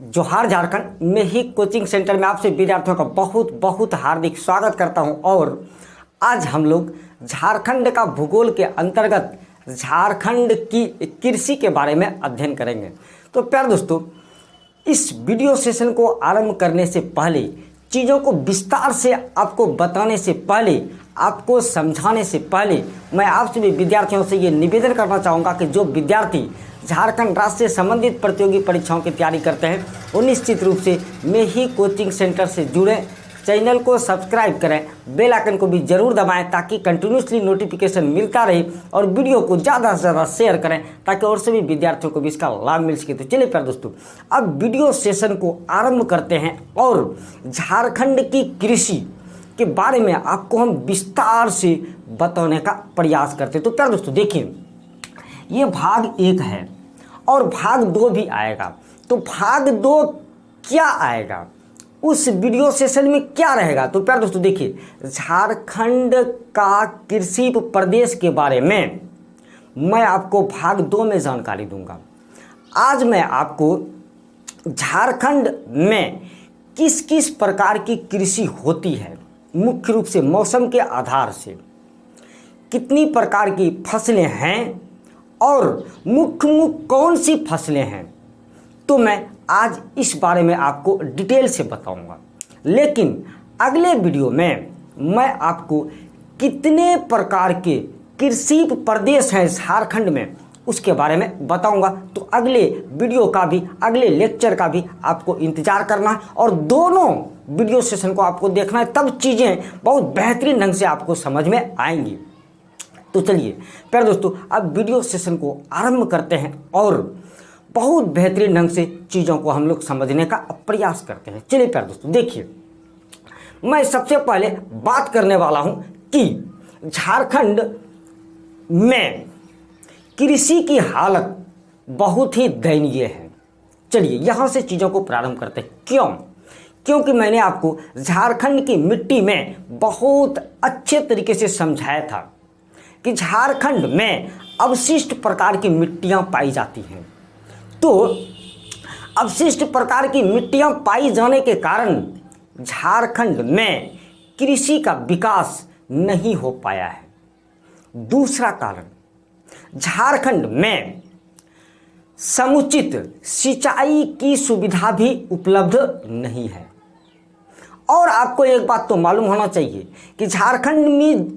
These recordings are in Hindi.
जोहार झारखंड में ही कोचिंग सेंटर में आपसे विद्यार्थियों का बहुत बहुत हार्दिक स्वागत करता हूं। और आज हम लोग झारखंड का भूगोल के अंतर्गत झारखंड की कृषि के बारे में अध्ययन करेंगे। तो प्यारे दोस्तों, इस वीडियो सेशन को आरंभ करने से पहले, चीज़ों को विस्तार से आपको बताने से पहले, आपको समझाने से पहले मैं आप सभी विद्यार्थियों से ये निवेदन करना चाहूँगा कि जो विद्यार्थी झारखंड राज्य से संबंधित प्रतियोगी परीक्षाओं की तैयारी करते हैं वो निश्चित रूप से मैं ही कोचिंग सेंटर से जुड़े, चैनल को सब्सक्राइब करें, बेल आइकन को भी जरूर दबाएं ताकि कंटिन्यूसली नोटिफिकेशन मिलता रहे, और वीडियो को ज़्यादा से ज़्यादा शेयर करें ताकि और सभी विद्यार्थियों को भी इसका लाभ मिल सके। तो चलिए प्यारे दोस्तों, अब वीडियो सेशन को आरंभ करते हैं और झारखंड की कृषि के बारे में आपको हम विस्तार से बताने का प्रयास करते हैं। तो प्यारे दोस्तों देखिए, ये भाग 1 है और भाग 2 भी आएगा। तो भाग 2 क्या आएगा, उस वीडियो सेशन में क्या रहेगा? तो प्यारे दोस्तों देखिए, झारखंड का कृषि प्रदेश के बारे में मैं आपको भाग 2 में जानकारी दूंगा। आज मैं आपको झारखंड में किस किस प्रकार की कृषि होती है, मुख्य रूप से मौसम के आधार से कितनी प्रकार की फसलें हैं और मुख्य कौन सी फसलें हैं, तो मैं आज इस बारे में आपको डिटेल से बताऊंगा। लेकिन अगले वीडियो में मैं आपको कितने प्रकार के कृषि प्रदेश हैं झारखंड में उसके बारे में बताऊंगा। तो अगले वीडियो का भी, अगले लेक्चर का भी आपको इंतजार करना है और दोनों वीडियो सेशन को आपको देखना है, तब चीज़ें बहुत बेहतरीन ढंग से आपको समझ में आएंगी। तो चलिए प्यारे दोस्तों, अब वीडियो सेशन को आरंभ करते हैं और बहुत बेहतरीन ढंग से चीज़ों को हम लोग समझने का प्रयास करते हैं। चलिए प्यारे दोस्तों देखिए, मैं सबसे पहले बात करने वाला हूं कि झारखंड में कृषि की हालत बहुत ही दयनीय है। चलिए यहां से चीज़ों को प्रारंभ करते हैं। क्योंकि मैंने आपको झारखंड की मिट्टी में बहुत अच्छे तरीके से समझाया था कि झारखंड में अवशिष्ट प्रकार की मिट्टियां पाई जाती हैं। तो अवशिष्ट प्रकार की मिट्टियां पाई जाने के कारण झारखंड में कृषि का विकास नहीं हो पाया है। दूसरा कारण, झारखंड में समुचित सिंचाई की सुविधा भी उपलब्ध नहीं है। और आपको एक बात तो मालूम होना चाहिए कि झारखंड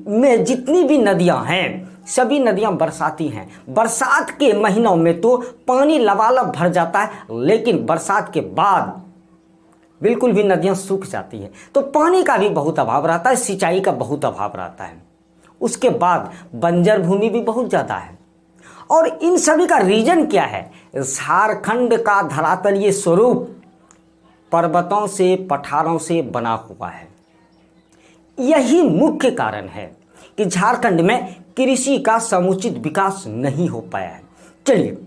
में जितनी भी नदियां हैं सभी नदियां बरसाती हैं। बरसात के महीनों में तो पानी लबालब भर जाता है, लेकिन बरसात के बाद बिल्कुल भी नदियां सूख जाती हैं। तो पानी का भी बहुत अभाव रहता है, सिंचाई का बहुत अभाव रहता है। उसके बाद बंजर भूमि भी बहुत ज़्यादा है। और इन सभी का रीजन क्या है? झारखंड का धरातलीय स्वरूप पर्वतों से, पठारों से बना हुआ है। यही मुख्य कारण है कि झारखंड में कृषि का समुचित विकास नहीं हो पाया है। चलिए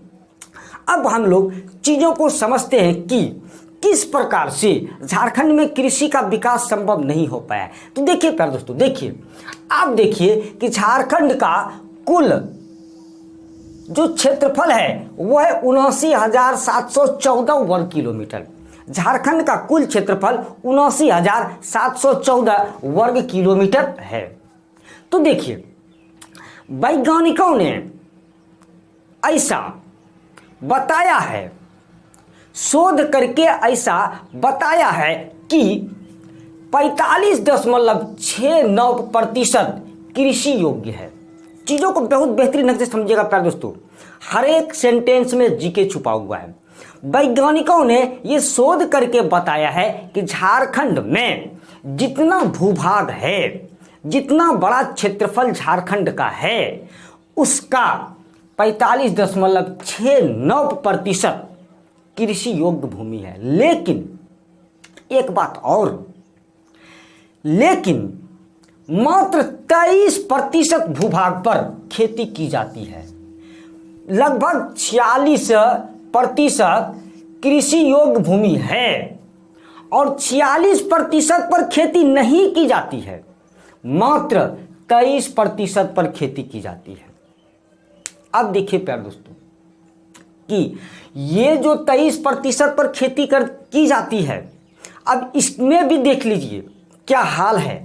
अब हम लोग चीज़ों को समझते हैं कि किस प्रकार से झारखंड में कृषि का विकास संभव नहीं हो पाया है। तो देखिए प्यारे दोस्तों, देखिए आप देखिए कि झारखंड का कुल जो क्षेत्रफल है वह है 79,714 वर्ग किलोमीटर। झारखंड का कुल क्षेत्रफल 79,714 वर्ग किलोमीटर है। तो देखिए, वैज्ञानिकों ने ऐसा बताया है, शोध करके ऐसा बताया है कि 45.69% कृषि योग्य है। चीज़ों को बहुत बेहतरीन ढंग से समझिएगा प्यारे दोस्तों, हर एक सेंटेंस में जीके छुपा हुआ है। वैज्ञानिकों ने यह शोध करके बताया है कि झारखंड में जितना भूभाग है, जितना बड़ा क्षेत्रफल झारखंड का है, उसका 45.69% कृषि योग्य भूमि है। लेकिन एक बात और, लेकिन मात्र 23% भूभाग पर खेती की जाती है। लगभग 46% कृषि योग्य भूमि है और 46% पर खेती नहीं की जाती है, मात्र 23% पर खेती की जाती है। अब देखिए प्यारे दोस्तों, कि ये जो 23% पर खेती की जाती है, अब इसमें भी देख लीजिए क्या हाल है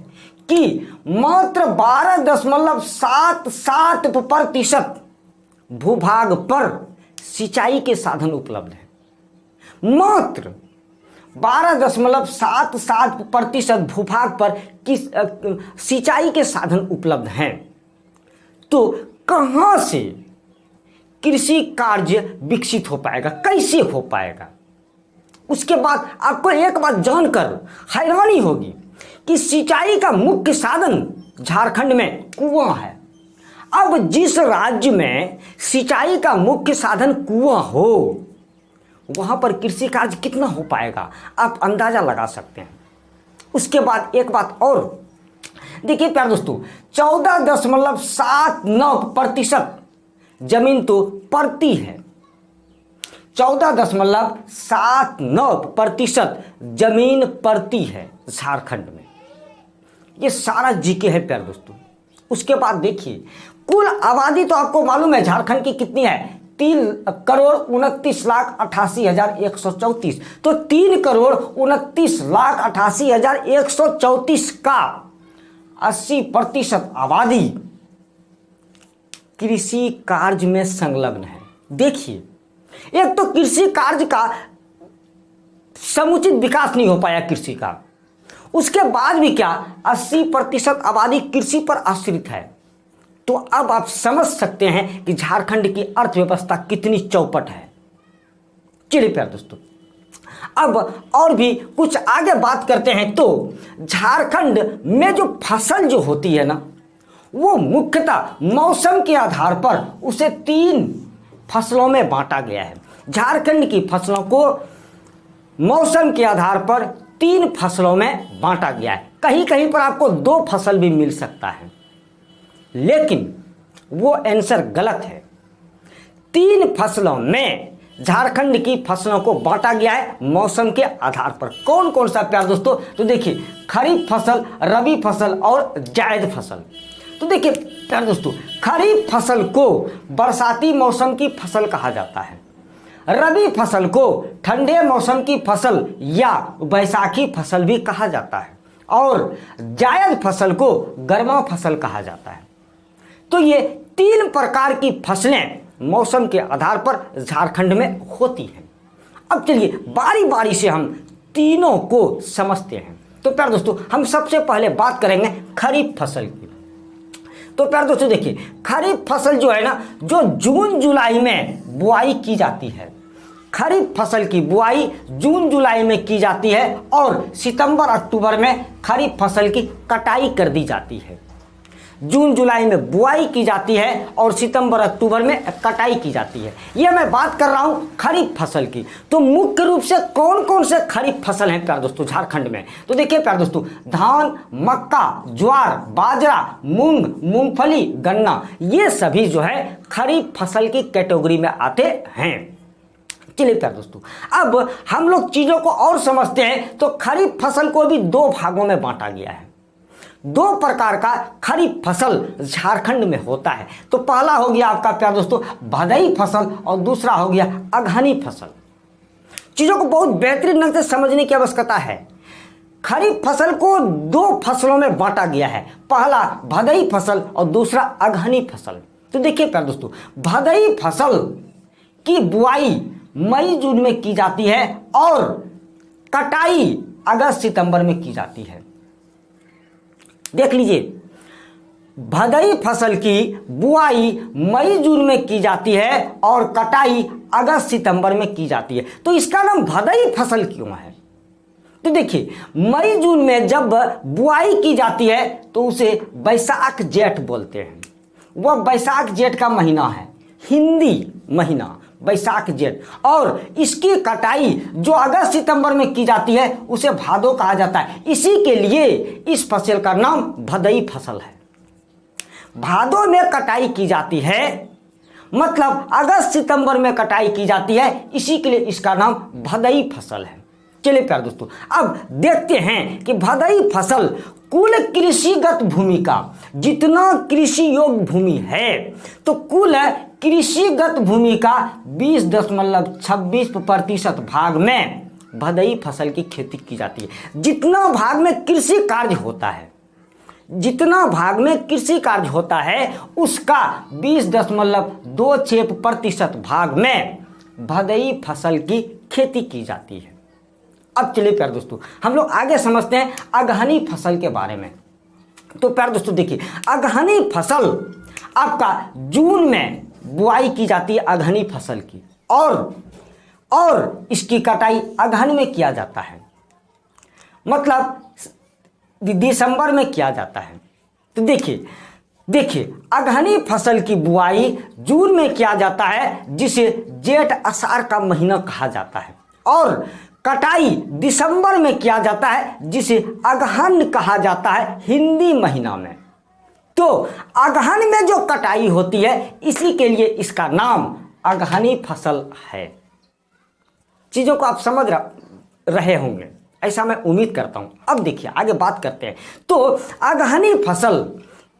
कि मात्र 12.77% भूभाग पर सिंचाई के साधन उपलब्ध है। मात्र 12.77% भूभाग पर किस सिंचाई के साधन उपलब्ध हैं। तो कहां से कृषि कार्य विकसित हो पाएगा, कैसे हो पाएगा? उसके बाद आपको एक बात जानकर हैरानी होगी कि सिंचाई का मुख्य साधन झारखंड में कुआं है। अब जिस राज्य में सिंचाई का मुख्य साधन कुआं हो, वहां पर कृषि कार्य कितना हो पाएगा आप अंदाजा लगा सकते हैं। उसके बाद एक बात और देखिए प्यारे दोस्तों, 14.79% जमीन तो पड़ती है, 14.79% जमीन पड़ती है झारखंड में। ये सारा जीके है प्यारे दोस्तों। उसके बाद देखिए कुल आबादी तो आपको मालूम है झारखंड की कितनी है, 3,29,88,134। तो 3,29,88,134 का 80% आबादी कृषि कार्य में संलग्न है। देखिए एक तो कृषि कार्य का समुचित विकास नहीं हो पाया कृषि का, उसके बाद भी क्या 80% आबादी कृषि पर आश्रित है। तो अब आप समझ सकते हैं कि झारखंड की अर्थव्यवस्था कितनी चौपट है। चलिए प्यारे दोस्तों अब और भी कुछ आगे बात करते हैं। तो झारखंड में जो फसल जो होती है ना, वो मुख्यतः मौसम के आधार पर उसे 3 फसलों में बांटा गया है। झारखंड की फसलों को मौसम के आधार पर 3 फसलों में बांटा गया है। कहीं कहीं पर आपको 2 फसल भी मिल सकता है, लेकिन वो आंसर गलत है। 3 फसलों में झारखंड की फसलों को बांटा गया है मौसम के आधार पर। कौन कौन सा प्यारे दोस्तों? तो देखिए खरीफ फसल, रबी फसल और जायद फसल। तो देखिए प्यारे दोस्तों, खरीफ फसल को बरसाती मौसम की फसल कहा जाता है, रबी फसल को ठंडे मौसम की फसल या बैसाखी फसल भी कहा जाता है, और जायद फसल को गर्मा फसल कहा जाता है। तो ये 3 प्रकार की फसलें मौसम के आधार पर झारखंड में होती हैं। अब चलिए बारी बारी से हम तीनों को समझते हैं। तो प्यारे दोस्तों हम सबसे पहले बात करेंगे खरीफ फसल की। तो प्यारे दोस्तों देखिए खरीफ फसल जो है ना, जो जून जुलाई में बुआई की जाती है, खरीफ फसल की बुआई जून जुलाई में की जाती है और सितंबर अक्टूबर में खरीफ फसल की कटाई कर दी जाती है। जून जुलाई में बुआई की जाती है और सितंबर अक्टूबर में कटाई की जाती है। यह मैं बात कर रहा हूं खरीफ फसल की। तो मुख्य रूप से कौन कौन से खरीफ फसल हैं प्यारे दोस्तों झारखंड में? तो देखिए प्यारे दोस्तों, धान, मक्का, ज्वार, बाजरा, मूंग, मूंगफली, गन्ना, ये सभी जो है खरीफ फसल की कैटेगरी में आते हैं। चलिए प्यारे दोस्तों अब हम लोग चीजों को और समझते हैं। तो खरीफ फसल को भी 2 भागों में बांटा गया है। 2 प्रकार का खरीफ फसल झारखंड में होता है। तो पहला हो गया आपका प्यारे दोस्तों भदई फसल और दूसरा हो गया अगहनी फसल। चीजों को बहुत बेहतरीन ढंग से समझने की आवश्यकता है। खरीफ फसल को 2 फसलों में बांटा गया है, पहला भदई फसल और दूसरा अगहनी फसल। तो देखिए प्यारे दोस्तों, भदई फसल की बुआई मई जून में की जाती है और कटाई अगस्त सितंबर में की जाती है। देख लीजिए, भदई फसल की बुआई मई जून में की जाती है और कटाई अगस्त सितंबर में की जाती है। तो इसका नाम भदई फसल क्यों है? तो देखिए मई जून में जब बुआई की जाती है तो उसे बैसाख जेठ बोलते हैं। वह बैसाख जेठ का महीना है, हिंदी महीना बैसाख जेठ, और इसकी कटाई जो अगस्त सितंबर में की जाती है उसे भादो कहा जाता है। इसी के लिए इस फसल का नाम भदई फसल है। भादो में कटाई की जाती है, मतलब अगस्त सितंबर में कटाई की जाती है, इसी के लिए इसका नाम भदई फसल है। चलिए प्यारे दोस्तों, अब देखते हैं कि भदई फसल कुल कृषिगत भूमि का, जितना कृषि योग्य भूमि है तो कुल कृषिगत भूमि का 20.26% भाग में भदई फसल की खेती की जाती है। जितना भाग में कृषि कार्य होता है, जितना भाग में कृषि कार्य होता है उसका 20.26% भाग में भदई फसल की खेती की जाती है। अब चलिए प्यारे दोस्तों, हम लोग आगे समझते हैं अगहनी फसल के बारे में। तो प्यारे दोस्तों देखिए, अगहनी फसल आपका जून में बुआई की जाती है अगहनी फसल की, और इसकी कटाई अगहन में किया जाता है, मतलब दिसंबर में किया जाता है। तो देखिए अगहनी फसल की बुआई जून में किया जाता है, जिसे जेठ आषाढ़ का महीना कहा जाता है, और कटाई दिसंबर में किया जाता है, जिसे अगहन कहा जाता है हिंदी महीना में। तो अगहन में जो कटाई होती है, इसी के लिए इसका नाम अगहनी फसल है। चीज़ों को आप समझ रहे होंगे, ऐसा मैं उम्मीद करता हूं। अब देखिए आगे बात करते हैं। तो अगहनी फसल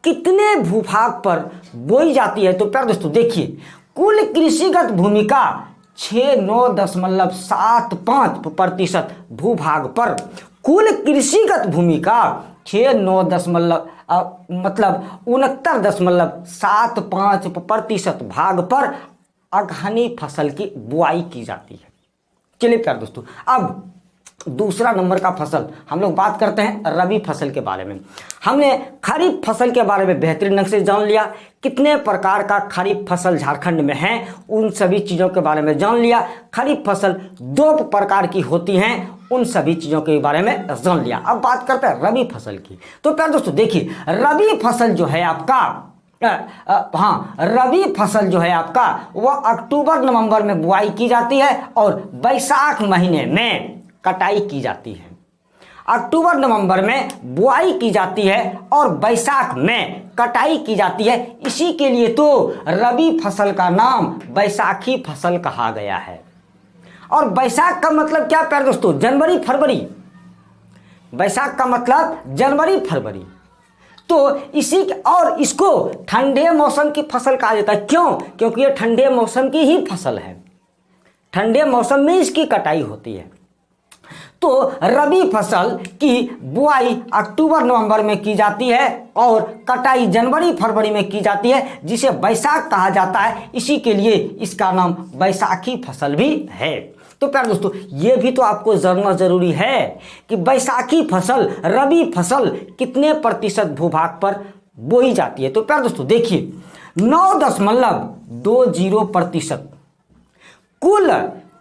कितने भूभाग पर बोई जाती है? तो प्यारे दोस्तों देखिए, कुल कृषिगत भूमि का 69.75% भूभाग पर, कुल कृषिगत भूमि का 69.75% भाग पर अगहनी फसल की बुआई की जाती है। चलिए प्यारे दोस्तों, अब दूसरा नंबर का फसल हम लोग बात करते हैं रबी फसल के बारे में। हमने खरीफ फसल के बारे में बेहतरीन ढंग से जान लिया, कितने प्रकार का खरीफ फसल झारखंड में है उन सभी चीज़ों के बारे में जान लिया। खरीफ फसल 2 प्रकार की होती हैं, उन सभी चीज़ों के बारे में जान लिया। अब बात करते हैं रबी फसल की। तो प्यारे दोस्तों देखिए, रबी फसल जो है आपका रबी फसल जो है आपका वह अक्टूबर नवंबर में बुआई की जाती है और बैसाख महीने में कटाई की जाती है। अक्टूबर नवंबर में बुआई की जाती है और बैसाख में कटाई की जाती है। इसी के लिए तो रबी फसल का नाम बैसाखी फसल कहा गया है। और बैसाख का मतलब क्या प्यारे दोस्तों? जनवरी फरवरी। बैसाख का मतलब जनवरी फरवरी। तो और इसको ठंडे मौसम की फसल कहा जाता है। क्यों? क्योंकि ये ठंडे मौसम की ही फसल है, ठंडे मौसम में इसकी कटाई होती है। तो रबी फसल की बुआई अक्टूबर नवंबर में की जाती है और कटाई जनवरी फरवरी में की जाती है, जिसे बैसाख कहा जाता है। इसी के लिए इसका नाम बैसाखी फसल भी है। तो प्यारे दोस्तों, ये भी तो आपको जानना जरूरी है कि बैसाखी फसल, रबी फसल कितने प्रतिशत भूभाग पर बोई जाती है। तो प्यारे दोस्तों देखिए, 9.20%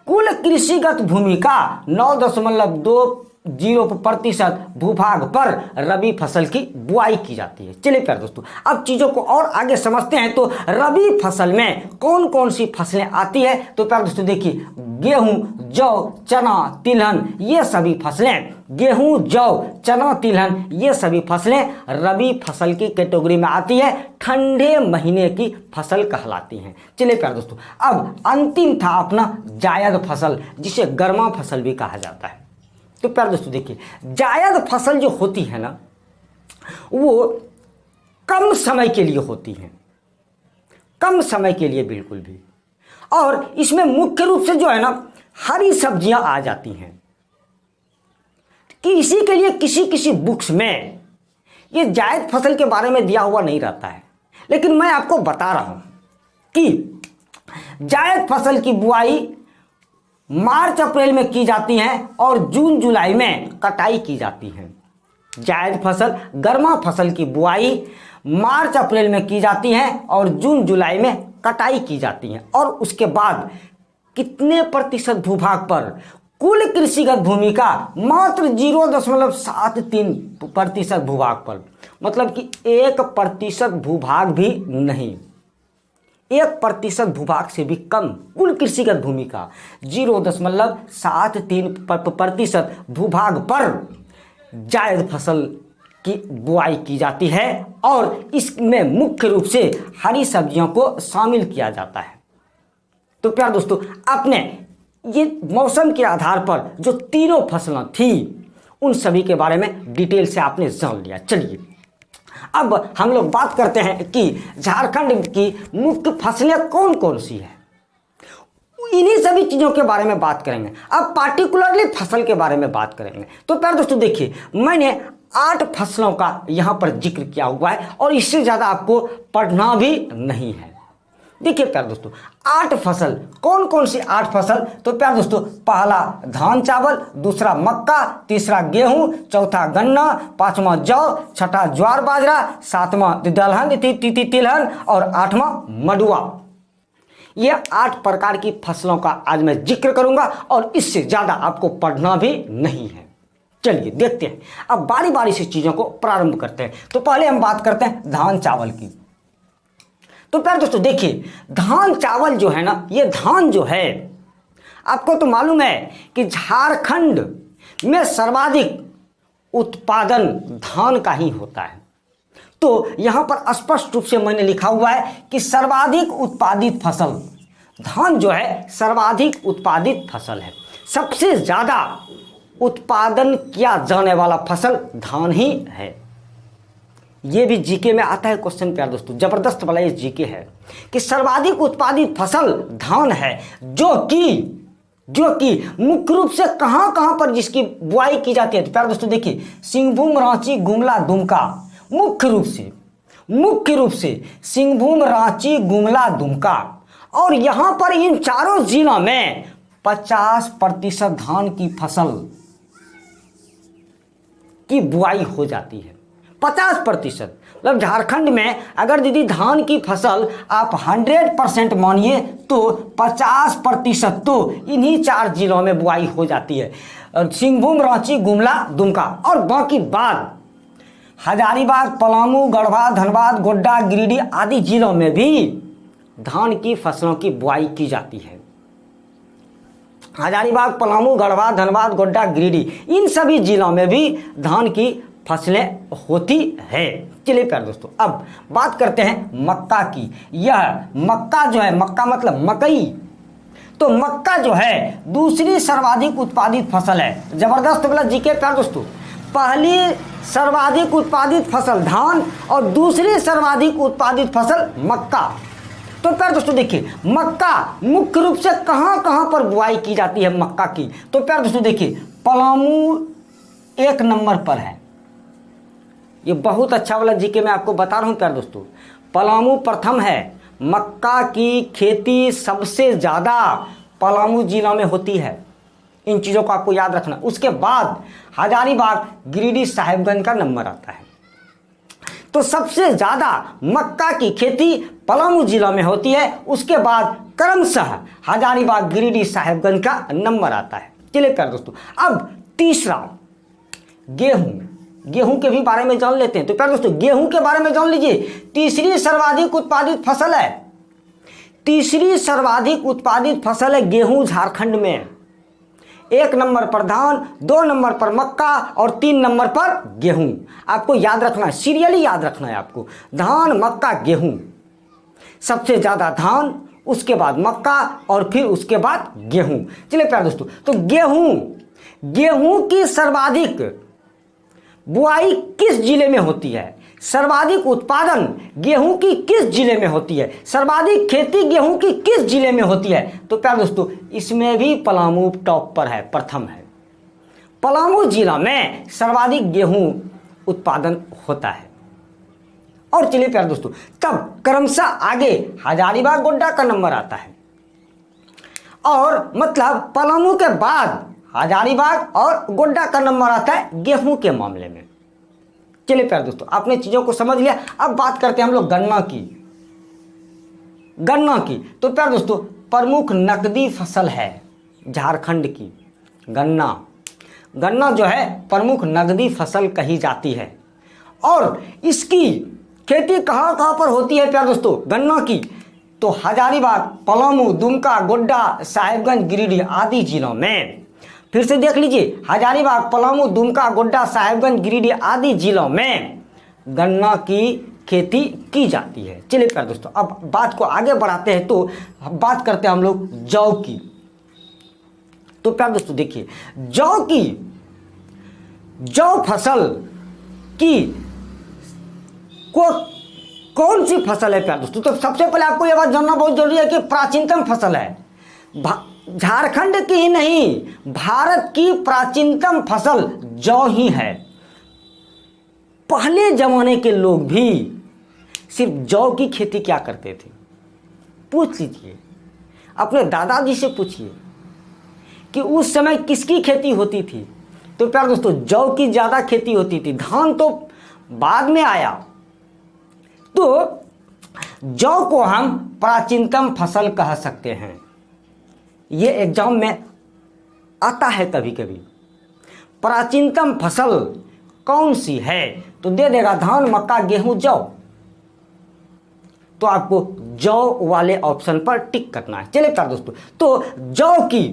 कुल कृषिगत भूमि का 9.20% भूभाग पर रबी फसल की बुआई की जाती है। चलिए प्यारे दोस्तों, अब चीज़ों को और आगे समझते हैं। तो रबी फसल में कौन कौन सी फसलें आती है? तो प्यारे दोस्तों देखिए, गेहूं, जौ, चना, तिलहन, ये सभी फसलें, गेहूं, जौ, चना, तिलहन, ये सभी फसलें रबी फसल की कैटेगरी में आती है, ठंडे महीने की फसल कहलाती हैं। चलिए प्यारे दोस्तों, अब अंतिम था अपना जायद फसल, जिसे गर्मा फसल भी कहा जाता है। तो प्यारे दोस्तों देखिए, जायद फसल जो होती है ना, वो कम समय के लिए होती है, कम समय के लिए बिल्कुल भी। और इसमें मुख्य रूप से जो है ना, हरी सब्जियां आ जाती हैं। कि इसी के लिए किसी बुक्स में ये जायद फसल के बारे में दिया हुआ नहीं रहता है, लेकिन मैं आपको बता रहा हूं कि जायद फसल की बुआई मार्च अप्रैल में की जाती है और जून जुलाई में कटाई की जाती है। जायद फसल, गर्मा फसल की बुआई मार्च अप्रैल में की जाती है और जून जुलाई में कटाई की जाती है। और उसके बाद कितने प्रतिशत भूभाग पर? कुल कृषिगत भूमि का मात्र 0.73% भूभाग पर, मतलब कि 1% भूभाग भी नहीं, 1% भूभाग से भी कम कुल कृषिगत भूमि का 0.73% भूभाग पर जायद फसल की बुआई की जाती है और इसमें मुख्य रूप से हरी सब्जियों को शामिल किया जाता है। तो प्यारे दोस्तों, आपने ये मौसम के आधार पर जो तीनों फसलें थी उन सभी के बारे में डिटेल से आपने जान लिया। चलिए अब हम लोग बात करते हैं कि झारखंड की मुख्य फसलें कौन कौन सी है, इन्हीं सभी चीज़ों के बारे में बात करेंगे। अब पार्टिकुलरली फसल के बारे में बात करेंगे। तो प्यारे दोस्तों देखिए, मैंने 8 फसलों का यहाँ पर जिक्र किया हुआ है और इससे ज़्यादा आपको पढ़ना भी नहीं है। देखिए प्यारे दोस्तों, 8 फसल कौन कौन सी 8 फसल? तो प्यारे दोस्तों, पहला धान चावल, दूसरा मक्का, तीसरा गेहूं, चौथा गन्ना, पांचवा जौ, छठा ज्वार बाजरा, सातवां दलहन तिलहन और 8वां मडुआ। ये 8 प्रकार की फसलों का आज मैं जिक्र करूंगा और इससे ज़्यादा आपको पढ़ना भी नहीं है। चलिए देखते हैं, अब बारी बारी से चीज़ों को प्रारंभ करते हैं। तो पहले हम बात करते हैं धान चावल की। तो प्यारे दोस्तों देखिए, धान चावल जो है ना, ये धान जो है, आपको तो मालूम है कि झारखंड में सर्वाधिक उत्पादन धान का ही होता है। तो यहां पर स्पष्ट रूप से मैंने लिखा हुआ है कि सर्वाधिक उत्पादित फसल धान जो है सर्वाधिक उत्पादित फसल है। सबसे ज्यादा उत्पादन किया जाने वाला फसल धान ही है। ये भी जीके में आता है क्वेश्चन प्यारे दोस्तों, जबरदस्त वाला ये जीके है कि सर्वाधिक उत्पादित फसल धान है, जो कि मुख्य रूप से कहां पर जिसकी बुआई की जाती है। तो प्यारे दोस्तों देखिए, सिंहभूम, रांची, गुमला, दुमका, मुख्य रूप से सिंहभूम, रांची, गुमला, दुमका, और यहां पर इन चारों जिलों में 50% धान की फसल की बुआई हो जाती है। 50%, मतलब झारखंड में अगर दीदी धान की फसल आप 100% मानिए तो 50% तो इन्हीं 4 जिलों में बुआई हो जाती है, सिंहभूम, रांची, गुमला, दुमका, और बाकी बाद हजारीबाग, पलामू, गढ़वा, धनबाद, गोड्डा, गिरिडीह आदि जिलों में भी धान की फसलों की बुआई की जाती है। हजारीबाग, पलामू, गढ़वा, धनबाद, गोड्डा, गिरिडीह, इन सभी जिलों में भी धान की फसलें होती है। चलिए प्यारे दोस्तों, अब बात करते हैं मक्का की। यह मक्का जो है, मक्का मतलब मकई, तो मक्का जो है दूसरी सर्वाधिक उत्पादित फसल है। जबरदस्त वाला जीके प्यारे दोस्तों, पहली सर्वाधिक उत्पादित फसल धान और दूसरी सर्वाधिक उत्पादित फसल मक्का। तो प्यारे दोस्तों देखिए, मक्का मुख्य रूप से कहां पर बुआई की जाती है मक्का की? तो प्यारे दोस्तों देखिए, पलामू 1 नंबर पर है। ये बहुत अच्छा वाला जीके मैं आपको बता रहा हूं प्यारे दोस्तों, पलामू प्रथम है। मक्का की खेती सबसे ज्यादा पलामू जिला में होती है। इन चीज़ों को आपको याद रखना। उसके बाद हजारीबाग, गिरिडीह, साहिबगंज का नंबर आता है। तो सबसे ज़्यादा मक्का की खेती पलामू जिला में होती है। उसके बाद क्रमशः हजारीबाग, गिरिडीह, साहिबगंज का नंबर आता है। चलिए प्यारे दोस्तों, अब तीसरा गेहूं के भी बारे में जान लेते हैं। तो प्यारे दोस्तों, गेहूं के बारे में जान लीजिए, तीसरी सर्वाधिक उत्पादित फसल है। तीसरी सर्वाधिक उत्पादित फसल है गेहूं झारखंड में। 1 नंबर पर धान, 2 नंबर पर मक्का और 3 नंबर पर गेहूं। आपको याद रखना है, सीरियली याद रखना है आपको, धान, मक्का, गेहूं। सबसे ज्यादा धान, उसके बाद मक्का और फिर उसके बाद गेहूं। चलिए प्यारे दोस्तों, तो गेहूं की सर्वाधिक बुआई किस जिले में होती है? सर्वाधिक उत्पादन गेहूं की किस जिले में होती है? सर्वाधिक खेती गेहूं की किस जिले में होती है? तो प्यारे दोस्तों, इसमें भी पलामू टॉप पर है, प्रथम है। पलामू जिला में सर्वाधिक गेहूं उत्पादन होता है। और चलिए प्यारे दोस्तों, तब क्रमशः आगे हजारीबाग, गोड्डा का नंबर आता है, और मतलब पलामू के बाद हजारीबाग और गोड्डा का नंबर आता है गेहूं के मामले में। चलिए प्यारे दोस्तों, आपने चीजों को समझ लिया। अब बात करते हैं हम लोग गन्ना की। तो प्यारे दोस्तों, प्रमुख नकदी फसल है झारखंड की गन्ना जो है प्रमुख नकदी फसल कही जाती है। और इसकी खेती कहां पर होती है प्यारे दोस्तों गन्ना की? तो हजारीबाग, पलामू, दुमका, गोड्डा, साहिबगंज, गिरिडीह आदि जिलों में। फिर से देख लीजिए, हजारीबाग, पलामू, दुमका, गोड्डा, साहिबगंज, गिरिडीह आदि जिलों में गन्ना की खेती की जाती है। चलिए प्यारे दोस्तों, अब बात को आगे बढ़ाते हैं। तो बात करते हैं हम लोग जौ की। तो प्यारे दोस्तों देखिए, जौ फसल की कौन सी फसल है प्यारे दोस्तों? तो सबसे पहले आपको यह बात जानना बहुत जरूरी है कि प्राचीनतम फसल है, झारखंड की ही नहीं, भारत की प्राचीनतम फसल जौ ही है। पहले जमाने के लोग भी सिर्फ जौ की खेती क्या करते थे? पूछ लीजिए, अपने दादाजी से पूछिए कि उस समय किसकी खेती होती थी। तो प्यारे दोस्तों जौ की ज्यादा खेती होती थी, धान तो बाद में आया। तो जौ को हम प्राचीनतम फसल कह सकते हैं। ये एग्जाम में आता है कभी कभी, प्राचीनतम फसल कौन सी है? तो दे देगा धान, मक्का, गेहूं, जौ। तो आपको जौ वाले ऑप्शन पर टिक करना है। चलिए प्यारे दोस्तों, तो जौ की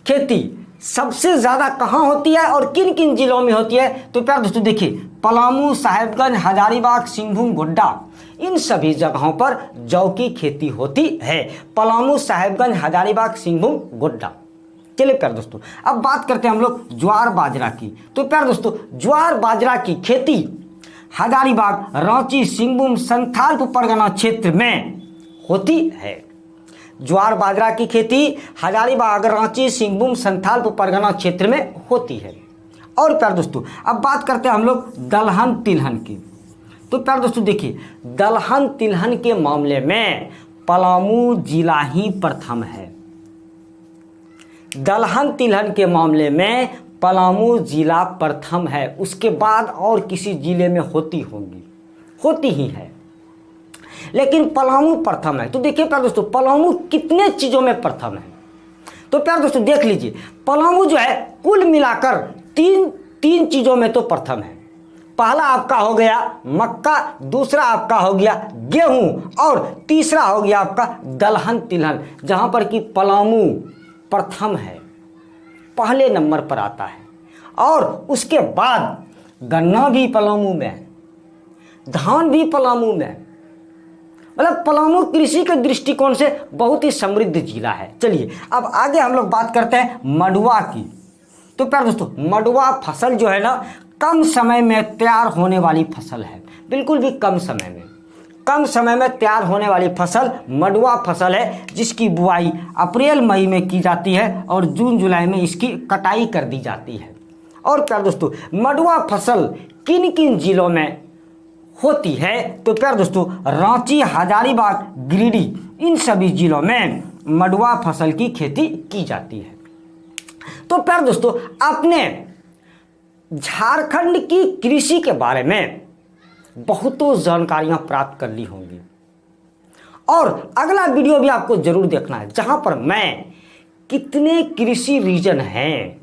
खेती सबसे ज्यादा कहां होती है और किन किन जिलों में होती है? तो प्यारे दोस्तों देखिए, पलामू, साहेबगंज, हजारीबाग, सिंहभूम, गोड्डा, इन सभी जगहों पर जौ की खेती होती है। पलामू, साहेबगंज, हजारीबाग, सिंहभूम, गोड्डा। चलिए प्यारे दोस्तों, अब बात करते हैं हम लोग ज्वार बाजरा की। तो प्यारे दोस्तों ज्वार बाजरा की खेती हजारीबाग, रांची, सिंहभूम, संथाल परगना क्षेत्र में होती है। ज्वार बाजरा की खेती हजारीबाग, रांची, सिंहभूम, संथाल परगना क्षेत्र में होती है। और प्यारे दोस्तों अब बात करते हैं हम लोग दलहन तिलहन की। तो प्यारे दोस्तों देखिए, दलहन तिलहन के मामले में पलामू जिला ही प्रथम है। दलहन तिलहन के मामले में पलामू जिला प्रथम है, उसके बाद और किसी जिले में होती ही है, लेकिन पलामू प्रथम है। तो देखिए प्यारे दोस्तों, पलामू कितने चीजों में प्रथम है? तो प्यारे दोस्तों देख लीजिए, पलामू जो है कुल मिलाकर तीन चीजों में तो प्रथम है। पहला आपका हो गया मक्का, दूसरा आपका हो गया गेहूं और तीसरा हो गया आपका दलहन तिलहन, जहां पर कि पलामू प्रथम है, पहले नंबर पर आता है। और उसके बाद गन्ना भी पलामू में है, धान भी पलामू में है। मतलब पलामू कृषि के दृष्टिकोण से बहुत ही समृद्ध जिला है। चलिए अब आगे हम लोग बात करते हैं मडुआ की। तो प्यारे दोस्तों मडुआ फसल जो है ना, कम समय में तैयार होने वाली फसल है, बिल्कुल भी कम समय में तैयार होने वाली फसल मडुआ फसल है, जिसकी बुआई अप्रैल मई में की जाती है और जून जुलाई में इसकी कटाई कर दी जाती है। और प्यारे दोस्तों मडुआ फसल किन किन जिलों में होती है? तो प्यारे दोस्तों रांची, हजारीबाग, गिरिडीह, इन सभी जिलों में मडुआ फसल की खेती की जाती है। तो प्यारे दोस्तों आपने झारखंड की कृषि के बारे में बहुतों जानकारियां प्राप्त कर ली होंगी, और अगला वीडियो भी आपको जरूर देखना है, जहां पर मैं कितने कृषि रीजन हैं,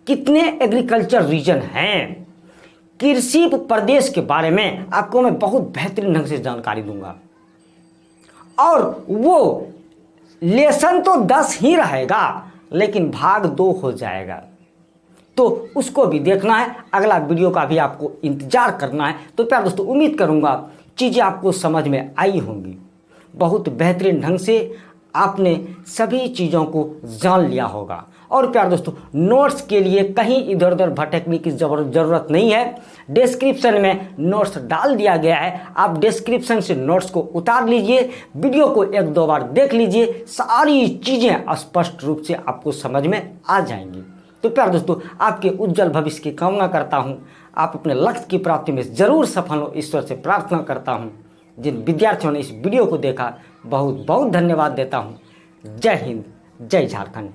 कितने एग्रीकल्चर रीजन हैं, कृषि प्रदेश के बारे में आपको मैं बहुत बेहतरीन ढंग से जानकारी दूंगा। और वो लेसन तो 10 ही रहेगा, लेकिन भाग 2 हो जाएगा, तो उसको भी देखना है। अगला वीडियो का भी आपको इंतजार करना है। तो प्यारे दोस्तों उम्मीद करूंगा चीज़ें आपको समझ में आई होंगी, बहुत बेहतरीन ढंग से आपने सभी चीज़ों को जान लिया होगा। और प्यारे दोस्तों नोट्स के लिए कहीं इधर उधर भटकने की ज़रूरत नहीं है, डिस्क्रिप्शन में नोट्स डाल दिया गया है, आप डिस्क्रिप्शन से नोट्स को उतार लीजिए, वीडियो को 1-2 बार देख लीजिए, सारी चीज़ें स्पष्ट रूप से आपको समझ में आ जाएंगी। तो प्यारे दोस्तों आपके उज्जवल भविष्य की कामना करता हूँ, आप अपने लक्ष्य की प्राप्ति में ज़रूर सफल हो, ईश्वर से प्रार्थना करता हूँ। जिन विद्यार्थियों ने इस वीडियो को देखा बहुत बहुत धन्यवाद देता हूँ। जय हिंद, जय झारखंड।